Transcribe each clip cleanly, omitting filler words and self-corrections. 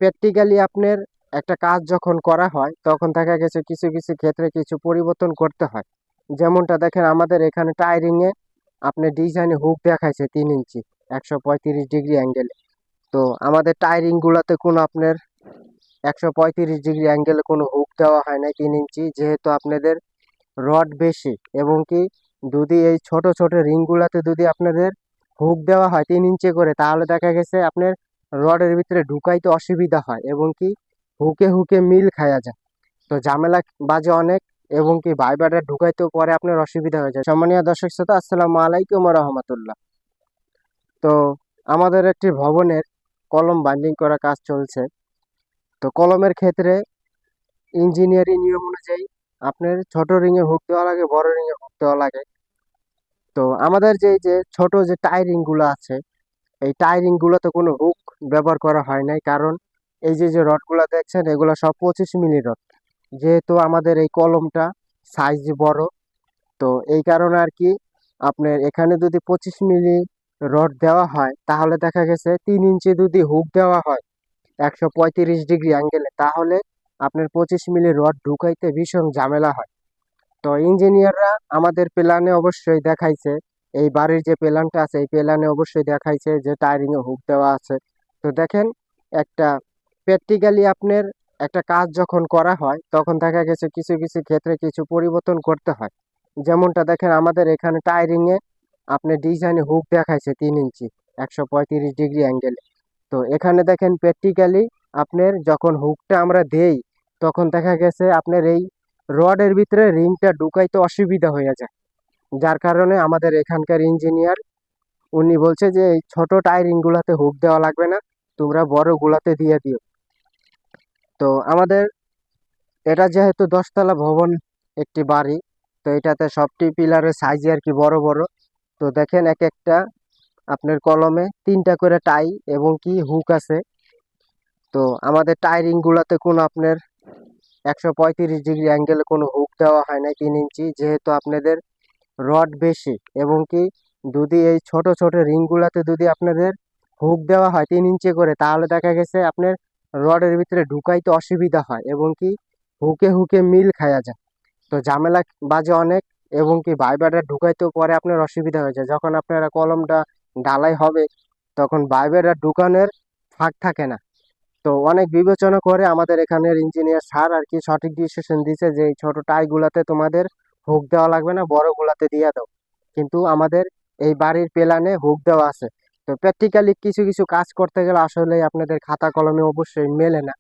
Practically আপনার একটা কাজ যখন করা হয় তখন দেখা গেছে কিছু কিছু ক্ষেত্রে কিছু পরিবর্তন করতে হয়। যেমনটা দেখেন আমাদের এখানে টায়ারিং এ আপনার ডিজাইনে হুক দেখাইছে 3 ইঞ্চি 135 ডিগ্রি অ্যাঙ্গেলে। তো আমাদের টায়ারিং গুলাতে কোনো আপনার 135 ডিগ্রি অ্যাঙ্গেলে কোনো হুক দেওয়া হয় নাই 3 ইঞ্চি, যেহেতু আপনাদের রড বেশি এবং কি যদি এই ছোট ছোট রিংগুলাতে যদি আপনাদের হুক দেওয়া হয় 3 ইঞ্চি করে, তাহলে দেখা গেছে আপনার রডের ভিতরে ঢুকাইতে অসুবিধা হয় এবং কি হুকে হুকে মিল খায়া যায়। তো ঝামেলা বাজে অনেক এবং কি ভাইবারটা ঢুকাইতেও পরে আপনার অসুবিধা হয়ে যায়। সম্মানীয় দর্শক শ্রোতা, আসসালামু আলাইকুম ওয়া রাহমাতুল্লাহ। তো আমাদের একটি ভবনের কলম বাইন্ডিং করা কাজ চলছে। তো কলমের ক্ষেত্রে ইঞ্জিনিয়ারিং নিয়ম অনুযায়ী আপনার ছোট রিংয়ে হুক দেওয়া লাগে, বড় রিংয়ে হুক দেওয়া লাগে। তো আমাদের যে ছোট যে টায়ারিং গুলো আছে, এই টায়ারিং গুলোতে কোনো হুক ব্যবহার করা হয় নাই, কারণ এই যে রড গুলা দেখছেন এগুলো সব 25 মিলি রড। যেহেতু আমাদের এই কলমটা সাইজ বড়, তো এই কারণে আর কি আপনার এখানে যদি 25 মিলি রড দেওয়া হয় তাহলে দেখা গেছে 3 ইঞ্চি যদি হুক দেওয়া হয় 135 ডিগ্রি অ্যাঙ্গেলে, তাহলে আপনার 25 মিলি রড ঢুকাইতে ভীষণ ঝামেলা হয়। তো ইঞ্জিনিয়াররা আমাদের প্ল্যানে অবশ্যই দেখাইছে, এই বাড়ির যে প্ল্যানটা আছে এই প্ল্যানে অবশ্যই দেখাইছে যে টায়ারিং এ হুক দেওয়া আছে। তো দেখেন, একটা প্র্যাকটিক্যালি আপনার একটা কাজ যখন করা হয় তখন দেখা গেছে কিছু কিছু ক্ষেত্রে কিছু পরিবর্তন করতে হয়। যেমনটা দেখেন আমাদের এখানে টায়ারিং এ আপনার ডিজাইনে হুক দেখাইছে 3 ইঞ্চি 135 ডিগ্রি অ্যাঙ্গেলে। তো এখানে দেখেন প্র্যাকটিক্যালি আপনার যখন হুকটা আমরা দেই তখন দেখা গেছে আপনার এই রডের ভিতরে রিংটা ঢুকাইতে অসুবিধা হয়ে যায়। যার কারণে আমাদের এখানকার ইঞ্জিনিয়ার উনি বলছে যে এই ছোট টায়ারিং গুলাতে হুক দেওয়া লাগবে না, তোমরা বড় গুলাতে দিয়ে দিও। তো আমাদের এটা যেহেতু 10 তলা ভবন একটি বাড়ি, তো এটাতে সবটি পিলারের সাইজ আর কি বড় বড়। তো দেখেন এক একটা আপনার কলমে 3টা করে টাই এবং কি হুক আছে। তো আমাদের টায়ারিং গুলাতে কোনো আপনার 135 ডিগ্রি অ্যাঙ্গেলে কোনো হুক দেওয়া হয় নাই 3 ইঞ্চি, যেহেতু আপনাদের রড বেশি এবং কি যদি এই ছোট ছোট রিংগুলাতে যদি আপনাদের হুক দেওয়া হয় 3 ইঞ্চি করে, তাহলে দেখা গেছে আপনার রডের ভিতরে ঢুকাইতে অসুবিধা হয় এবং কি হুকে হুকে মিল খায়া যায়। তো ঝামেলা বাজে অনেক এবং কি ভাইবারটা ঢুকাইতেও পরে আপনার অসুবিধা হয়ে যায়। যখন আপনারা কলমটা ঢালাই হবে তখন ভাইবারটা ঢুকানোর ফাঁক থাকে না। তো অনেক বিবেচনা করে আমাদের এখানের ইঞ্জিনিয়ার স্যার আর কি সঠিক ডিসিশন দিয়েছে যে এই ছোট টাইগুলাতে তোমাদের হুক দেওয়া লাগবে না, বড় গুলাতে দিয়ে দাও। কিন্তু আমাদের এই বাড়ির প্ল্যানে হুক দেওয়া আছে। তো প্র্যাকটিক্যালি কিছু কিছু কাজ করতে গেলে আসলে আপনাদের খাতা কলমে অবশ্যই মেলে না।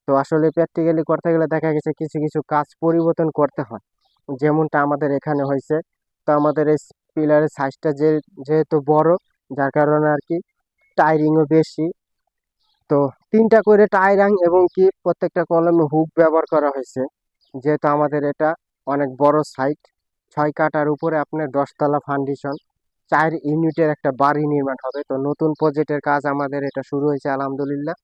তো আসলে প্র্যাকটিক্যালি করতে গেলে দেখা গেছে কিছু কিছু কাজ পরিবর্তন করতে হয়, যেমনটা আমাদের এখানে হয়েছে। তো আমাদের এই পিলারের সাইজটা যেহেতু বড়, যার কারণে আর কি টায়ারিংও বেশি। তো 3টা করে টায়ারিং এবং কি প্রত্যেকটা কলমে হুক ব্যবহার করা হয়েছে। যেহেতু আমাদের এটা অনেক বড় সাইট, 6 কাঠার উপরে আপনার 10 তলা ফাউন্ডেশন, 4 ইউনিটের একটা বাড়ি নির্মাণ হবে। তো নতুন প্রজেক্টের কাজ আমাদের এটা শুরু হয়েছে আলহামদুলিল্লাহ।